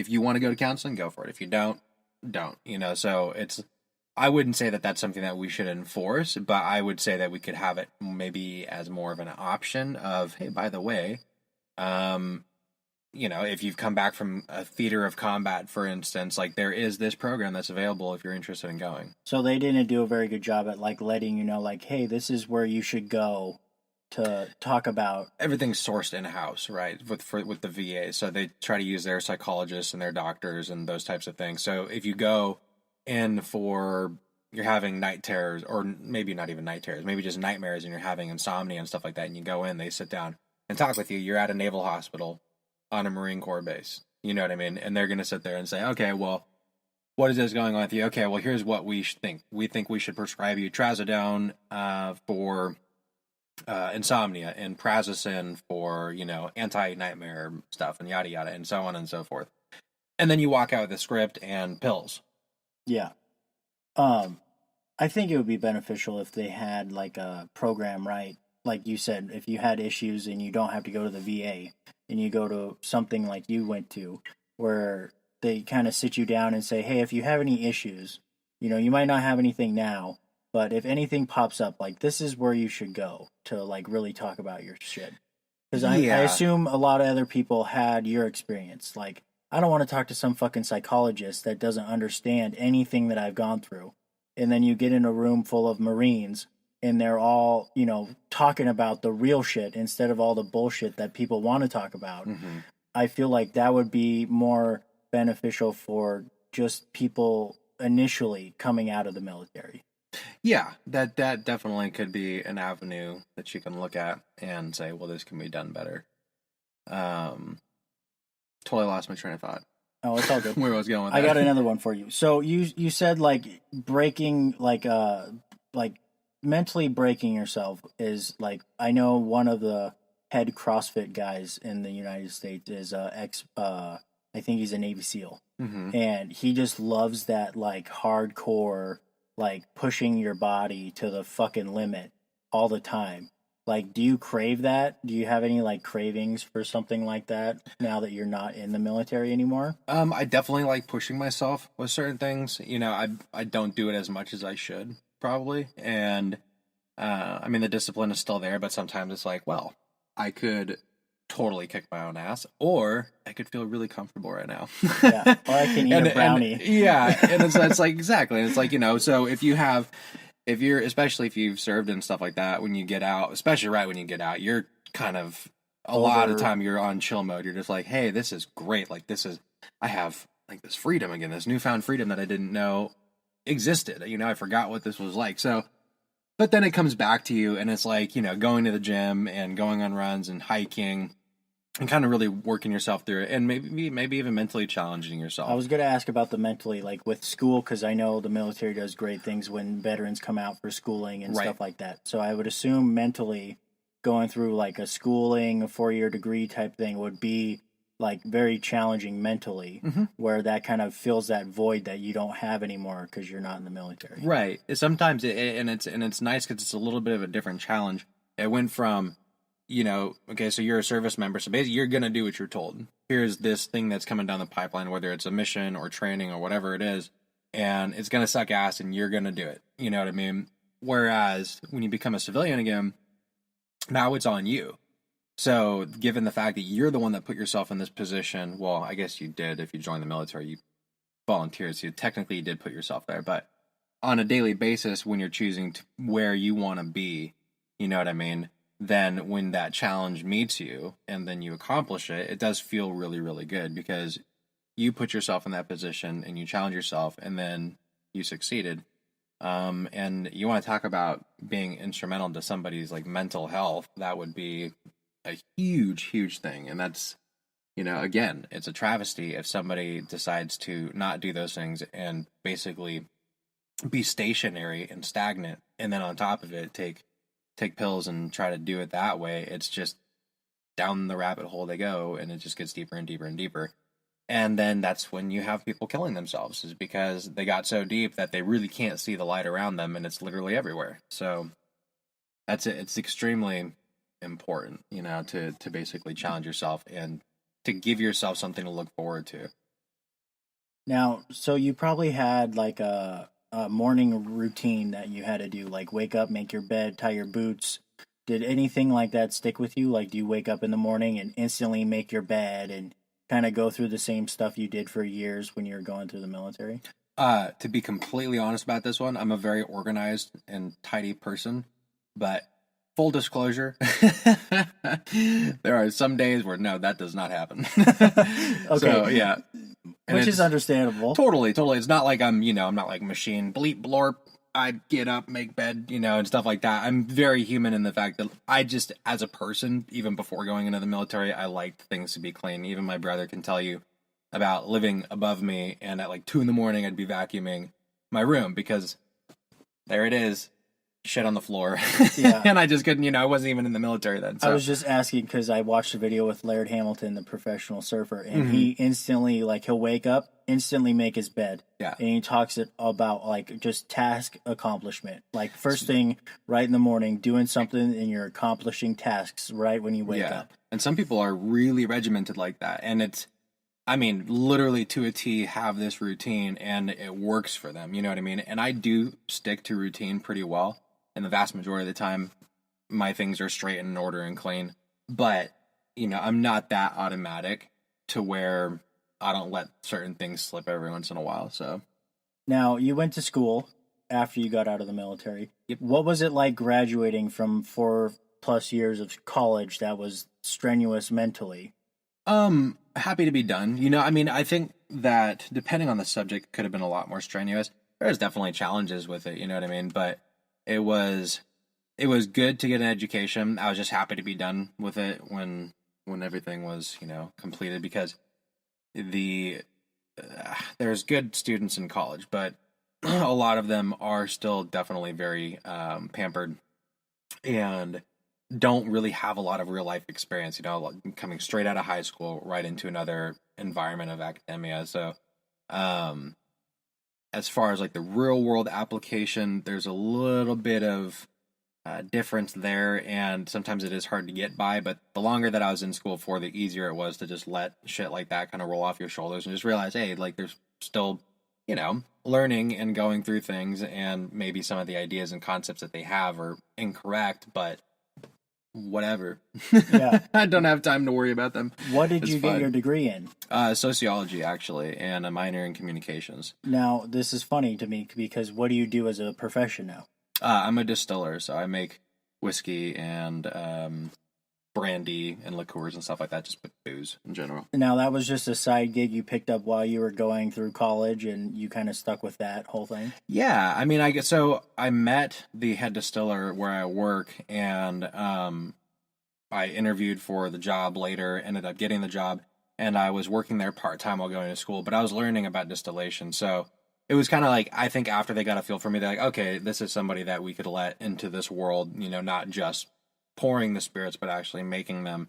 If you want to go to counseling, go for it. If you don't, so I wouldn't say that that's something that we should enforce, but I would say that we could have it maybe as more of an option of, hey, by the way, um, if you've come back from a theater of combat, for instance, like there is this program that's available if you're interested in going. So they didn't do a very good job at like letting you know, like, hey, this is where you should go to talk about. Everything's sourced in house, right? With the VA, so they try to use their psychologists and their doctors and those types of things. So if you go in for you're having night terrors, or maybe not even night terrors, maybe just nightmares, and you're having insomnia and stuff like that, and you go in, they sit down and talk with you. You're at a naval hospital on a Marine Corps base. You know what I mean? And they're going to sit there and say, okay, well, what is this going on with you? Okay, well, here's what we think. We think we should prescribe you trazodone for insomnia and prazosin for, anti-nightmare stuff and yada yada and so on and so forth. And then you walk out with a script and pills. Yeah. I think it would be beneficial if they had like a program, right? Like you said, if you had issues and you don't have to go to the VA and you go to something like you went to, where they kind of sit you down and say, hey, if you have any issues, you might not have anything now, but if anything pops up, like this is where you should go to like really talk about your shit. Because I assume a lot of other people had your experience. Like, I don't want to talk to some fucking psychologist that doesn't understand anything that I've gone through. And then you get in a room full of Marines and they're all, talking about the real shit instead of all the bullshit that people want to talk about. Mm-hmm. I feel like that would be more beneficial for just people initially coming out of the military. Yeah, that definitely could be an avenue that you can look at and say, well, this can be done better. Totally lost my train of thought. Oh, it's all good. Where I was going with that. I got another one for you. So you said like breaking like mentally breaking yourself is like, I know one of the head CrossFit guys in the United States is I think he's a Navy SEAL. Mm-hmm. And he just loves that like hardcore, like pushing your body to the fucking limit all the time. Like, do you crave that? Do you have any like cravings for something like that now that you're not in the military anymore? I definitely like pushing myself with certain things. I don't do it as much as I should probably, and I mean the discipline is still there, but sometimes it's like, well, I could totally kick my own ass, or I could feel really comfortable right now. Yeah, or I can eat a brownie. And it's like exactly. It's like so especially if you've served and stuff like that, when you get out, especially right when you get out, you're kind of a lot of the time you're on chill mode. You're just like, hey, this is great. Like I have like this freedom again, this newfound freedom that I didn't know existed. I forgot what this was like. So, but then it comes back to you, and it's like going to the gym and going on runs and hiking. And kind of really working yourself through it, and maybe even mentally challenging yourself. I was going to ask about the mentally, like with school, because I know the military does great things when veterans come out for schooling and stuff like that. So I would assume mentally going through like a schooling, a 4-year degree type thing would be like very challenging mentally, mm-hmm. where that kind of fills that void that you don't have anymore because you're not in the military. Right. Sometimes it's nice because it's a little bit of a different challenge. It went from okay, so you're a service member, so basically you're going to do what you're told. Here's this thing that's coming down the pipeline, whether it's a mission or training or whatever it is, and it's going to suck ass and you're going to do it. You know what I mean? Whereas when you become a civilian again, now it's on you. So given the fact that you're the one that put yourself in this position, well, I guess you did if you joined the military, you volunteered, so technically you did put yourself there, but on a daily basis when you're choosing where you want to be, you know what I mean? Then when that challenge meets you and then you accomplish it, it does feel really, really good because you put yourself in that position and you challenge yourself and then you succeeded. And you want to talk about being instrumental to somebody's like mental health, that would be a huge, huge thing. And that's, again, it's a travesty if somebody decides to not do those things and basically be stationary and stagnant. And then on top of it, take pills and try to do it that way. It's just down the rabbit hole they go, and it just gets deeper and deeper and deeper. And then that's when you have people killing themselves, is because they got so deep that they really can't see the light around them, and it's literally everywhere. So that's it. It's extremely important, to basically challenge yourself and to give yourself something to look forward to. Now, so you probably had like a morning routine that you had to do, like wake up, make your bed, tie your boots. Did anything like that stick with you? Like, do you wake up in the morning and instantly make your bed and kind of go through the same stuff you did for years when you were going through the military? To be completely honest about this one, I'm a very organized and tidy person, but full disclosure, there are some days where no, that does not happen. Okay. So yeah, and Which is understandable. totally, totally. It's not like I'm not like machine bleep blorp. I get up, make bed, and stuff like that. I'm very human in the fact that I just, as a person, even before going into the military, I liked things to be clean. Even my brother can tell you about living above me, and at like 2 a.m, I'd be vacuuming my room because there it is, shit on the floor. Yeah. And I just couldn't, I wasn't even in the military then. So. I was just asking because I watched a video with Laird Hamilton, the professional surfer, and he instantly, like, he'll wake up, instantly make his bed. Yeah. And he talks about, like, just task accomplishment. Like, first thing, right in the morning, doing something and you're accomplishing tasks right when you wake up. And some people are really regimented like that. And it's, literally to a T have this routine and it works for them. You know what I mean? And I do stick to routine pretty well. And the vast majority of the time, my things are straight and in order and clean. But, I'm not that automatic to where I don't let certain things slip every once in a while. So now, you went to school after you got out of the military. Yep. What was it like graduating from 4+ years of college that was strenuous mentally? Happy to be done. I think that depending on the subject could have been a lot more strenuous. There's definitely challenges with it, you know what I mean? But it was good to get an education. I was just happy to be done with it when everything was, completed, because there's good students in college, but a lot of them are still definitely very pampered and don't really have a lot of real life experience, coming straight out of high school right into another environment of academia. So as far as like the real world application, there's a little bit of difference there, and sometimes it is hard to get by, but the longer that I was in school for, the easier it was to just let shit like that kind of roll off your shoulders and just realize, hey, like there's still, learning and going through things, and maybe some of the ideas and concepts that they have are incorrect, but whatever. Yeah. I don't have time to worry about them. What did It's you fine. get your degree in? Sociology, actually, and a minor in communications. Now, this is funny to me because what do you do as a profession now? I'm a distiller, so I make whiskey and brandy and liqueurs and stuff like that, just booze in general. Now, that was just a side gig you picked up while you were going through college, and you kind of stuck with that whole thing? Yeah, I met the head distiller where I work, and I interviewed for the job later, ended up getting the job, and I was working there part-time while going to school, but I was learning about distillation, so it was kind of like, I think after they got a feel for me, they're like, okay, this is somebody that we could let into this world, not just pouring the spirits, but actually making them.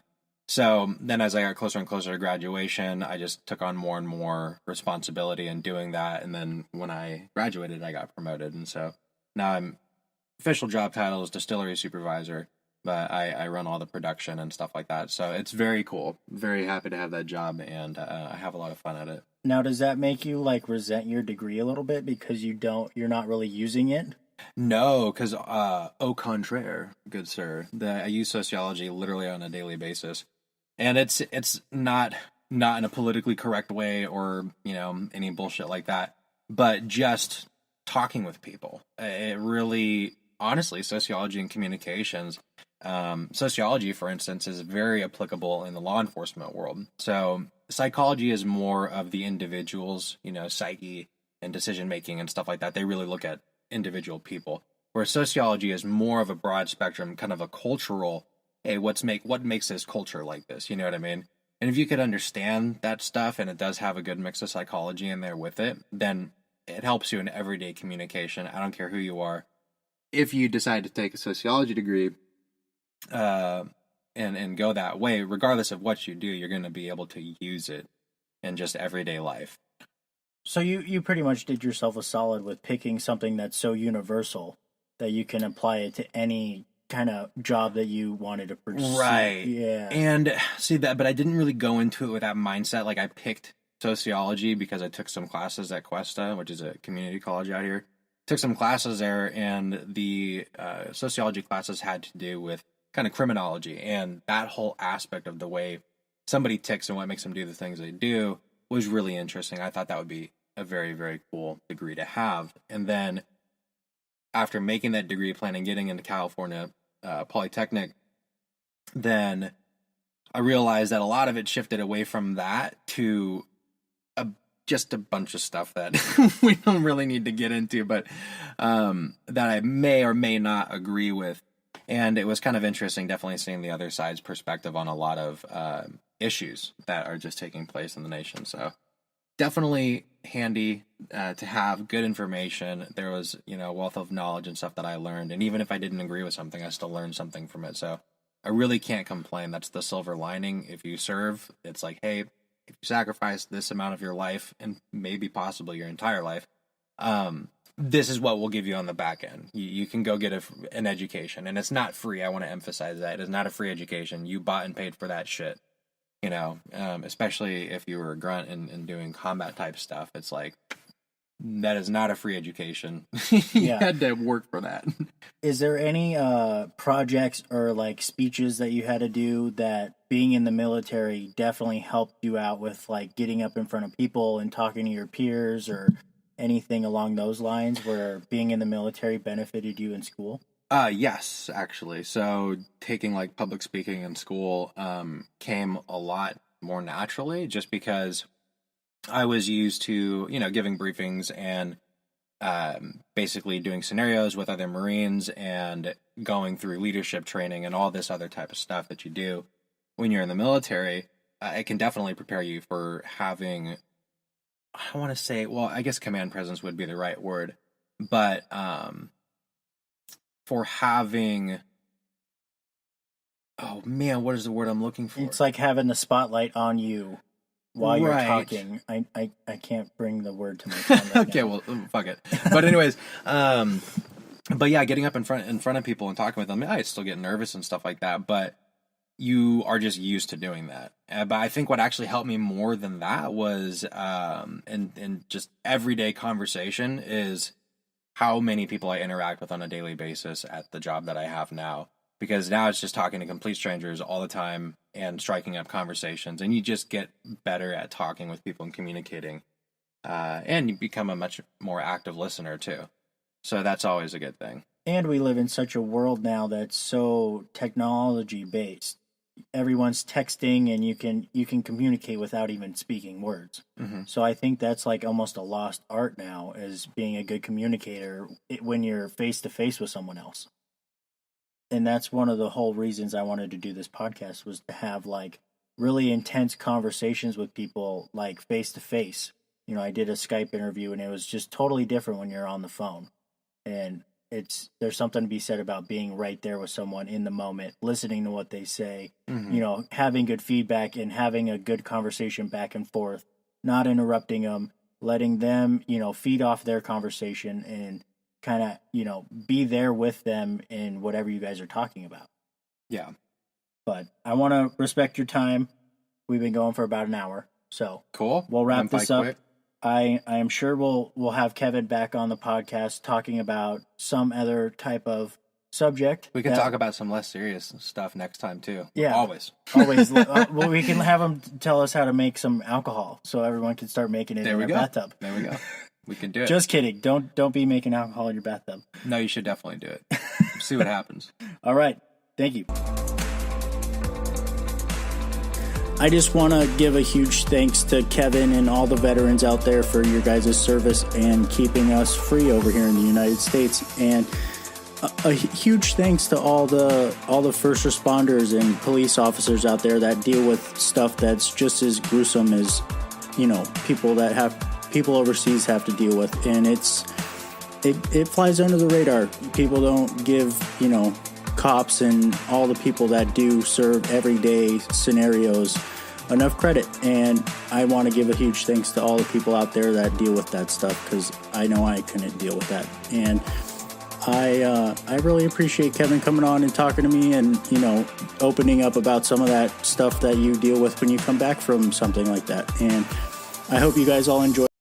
So then as I got closer and closer to graduation, I just took on more and more responsibility in doing that. And then when I graduated, I got promoted. And so now I'm official job title is distillery supervisor, but I run all the production and stuff like that. So it's very cool. Very happy to have that job, and I have a lot of fun at it. Now, does that make you like resent your degree a little bit because you're not really using it? No, because au contraire, good sir, I use sociology literally on a daily basis, and it's not in a politically correct way or any bullshit like that, but just talking with people. It really, honestly, sociology and communications. Sociology, for instance, is very applicable in the law enforcement world. So psychology is more of the individual's, psyche and decision making and stuff like that. They really look at individual people, where sociology is more of a broad spectrum, kind of a cultural, hey, what makes this culture like this, you know what I mean? And if you could understand that stuff, and it does have a good mix of psychology in there with it, then it helps you in everyday communication. I don't care who you are. If you decide to take a sociology degree and go that way, regardless of what you do, you're going to be able to use it in just everyday life. So you pretty much did yourself a solid with picking something that's so universal that you can apply it to any kind of job that you wanted to pursue. Right. Yeah. And see that, but I didn't really go into it with that mindset. Like I picked sociology because I took some classes at Cuesta, which is a community college out here. Took some classes there, and the sociology classes had to do with kind of criminology, and that whole aspect of the way somebody ticks and what makes them do the things they do was really interesting. I thought that would be a very, very cool degree to have. And then after making that degree plan and getting into California Polytechnic, then I realized that a lot of it shifted away from that to just a bunch of stuff that we don't really need to get into, but that I may or may not agree with. And it was kind of interesting, definitely seeing the other side's perspective on a lot of issues that are just taking place in the nation. So definitely handy to have good information. There was, a wealth of knowledge and stuff that I learned. And even if I didn't agree with something, I still learned something from it. So I really can't complain. That's the silver lining. If you serve, it's like, hey, if you sacrifice this amount of your life and maybe possibly your entire life, this is what we'll give you on the back end. You can go get an education, and it's not free. I want to emphasize that. It is not a free education. You bought and paid for that shit, especially if you were a grunt and doing combat type stuff. It's like, that is not a free education. You had to work for that. Is there any projects or like speeches that you had to do that being in the military definitely helped you out with, like getting up in front of people and talking to your peers, or anything along those lines where being in the military benefited you in school? Yes, actually. So taking like public speaking in school came a lot more naturally, just because I was used to, giving briefings and basically doing scenarios with other Marines and going through leadership training and all this other type of stuff that you do when you're in the military. It can definitely prepare you for having, I want to say, well, I guess command presence would be the right word, but for having, oh man, what is the word I'm looking for? It's like having the spotlight on you while you're talking. I can't bring the word to my tongue right okay, now. well, fuck it. But anyways, but yeah, getting up in front of people and talking with them, I still get nervous and stuff like that, but you are just used to doing that. But I think what actually helped me more than that was, in just everyday conversation, is how many people I interact with on a daily basis at the job that I have now. Because now it's just talking to complete strangers all the time and striking up conversations, and you just get better at talking with people and communicating. And you become a much more active listener too. So that's always a good thing. And we live in such a world now that's so technology based. Everyone's texting, and you can communicate without even speaking words. Mm-hmm. So I think that's like almost a lost art now, is being a good communicator when you're face to face with someone else. And that's one of the whole reasons I wanted to do this podcast, was to have like really intense conversations with people, like face to face. I did a Skype interview, and it was just totally different when you're on the phone. And there's something to be said about being right there with someone in the moment, listening to what they say, Mm-hmm. Having good feedback and having a good conversation back and forth, not interrupting them, letting them, feed off their conversation and kind of, be there with them in whatever you guys are talking about. Yeah. But I want to respect your time. We've been going for about an hour. So Cool. We'll wrap this up. Quick. I am sure we'll have Kevin back on the podcast talking about some other type of subject. We can talk about some less serious stuff next time too. Yeah. Always. Well, we can have him tell us how to make some alcohol, so everyone can start making it in their bathtub. There we go. We can do it. Just kidding. Don't be making alcohol in your bathtub. No, you should definitely do it. See what happens. All right. Thank you. I just want to give a huge thanks to Kevin and all the veterans out there for your guys' service and keeping us free over here in the United States. And a huge thanks to all the first responders and police officers out there that deal with stuff that's just as gruesome as, people overseas have to deal with. And it flies under the radar. People don't give, cops and all the people that do serve everyday scenarios enough credit. And I want to give a huge thanks to all the people out there that deal with that stuff, because I know I couldn't deal with that. And I really appreciate Kevin coming on and talking to me and, opening up about some of that stuff that you deal with when you come back from something like that. And I hope you guys all enjoy.